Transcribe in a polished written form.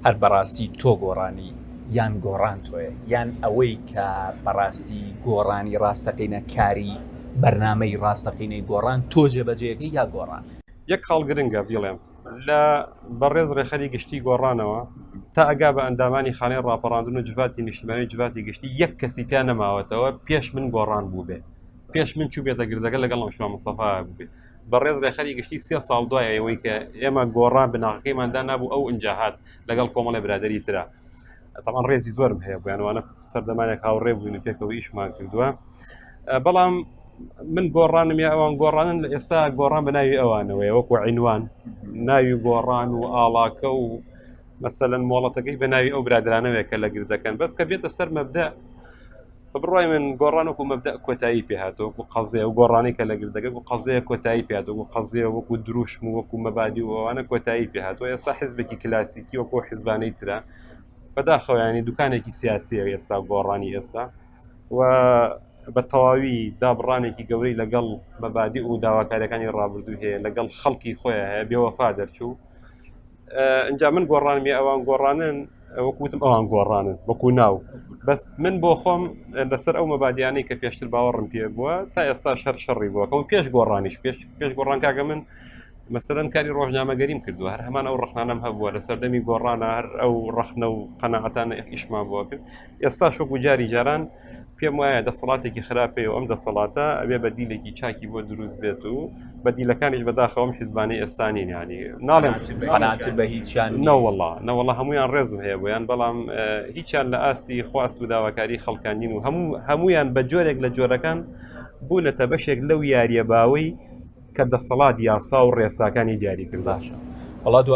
هەر بەڕاستی تۆ گۆڕانی یان گۆڕان تۆیە یان ئەوەی کە بەڕاستی گۆڕانی ڕاستەقینە کاری بەرنامەی ڕاستەقینەی گۆڕان تۆ جێبەجێەکەی یا گۆڕان. یەک خاڵ گرنگە بڵێم لە بەڕێز ڕێخەری گشتی گۆڕانەوە تا ئەگا بە ئەندامانی خانەی ڕاپەڕاندن و جوواتی نیشتیمانی جوواتی گشتی یەک کەسی تیا نەماوەتەوە پێش من گۆڕان بوو بێ پێش من چوو بێتە گردەکە لەگەڵ شما مستەفا بوو بەڕێز ڕێخەری گشتی 3 ساڵ دوایە ئەوەی کە ئێمە گۆڕان بناغەکەیماندا نبوو ئەو ئینجاهات لەگەڵ کۆمەڵی برادەری ترە تەمان ڕێزی زۆرم هەیە بۆیانوانە سەردەمانێک هاوڕێ بووین و پێکەوە ئیشمان کردووە بەڵام من گۆڕانم یا ئەوان گۆڕانن لە ئێستا گۆڕان بە ناوی ئەوانەوەی وەکو عینوان ناوی گۆڕان و ئاڵاکە و مەسەلەن مۆڵەتەکەی بە ناوی ئەو برادرانەوەیە کە لە گردەکەن بەس کە بێتە سەر مەبدە بڕای من گۆڕان وەکو مەبدە کۆتایی پێهاتەوە وەکو قەزەیە و گۆڕانی کە لە گردەکە وەکو قەزەیە کۆتایی پێهاتەوە وەکو قەزەیە وەکو دروشم و وەکو مەبادی و ئەوانە کۆتایی پێهاتەوە ئێستا حیزبێکی کلاسیکی وەکو حیزبانەی ترە بەداخەوە ینی دوکانێکی سیاسیە ئێستا گۆڕانی ئێستا و بە تەواوی دابڕانێکی گەورەی لەگەڵ مەبادی و داواکاریەکانی ڕابردوو هەیە لەگەڵ خەڵکی خۆیان هەیە بێوەفا دەرچوو ئەنجا من گۆڕانمی ئەوان گۆڕانن وەکوتم ئەوان گۆڕانن وەکو ناو بەس من بۆ خۆم لەسەر ئەو مەبادیانەی کە پێشتر باوەڕم پێ بووە تا ئێستا شەڕی بووە کەم پێش گۆڕانیش پێش گۆڕان کاکە من مەسەلەن کاری ڕۆژنامەگەریم کردووە هەر هەمان ئەو ڕخنانەم هەبووە لە سەردەمی گۆڕانە هەر ئەو ڕخنە و قەناعەتانە ئیشمان بووە کرد ئێستا شوکو جاری جاران پێم وایە دەسەڵاتێکی خراپەیە و ئەم دەسەڵاتە ئەبێ بەدیلێکی چاکی بۆ دروست بێت و بەدیلەکانیش بەداخەوەم حیزبانی ئێستانی ینی ناڵێم قەناعەت بە هیچیان نەوەڵڵا هەمویان ڕێزم هەیە بۆیان بەڵام هیچیان لە ئاسی خواست و داواکاری خەڵکانین و هەمویان بە جۆرێک لە جۆرەکان بوونەتە بەشێک لەو یاریە باوەی کە دەسەڵات یاسا و ڕێساکانی دیاری کرد باشە.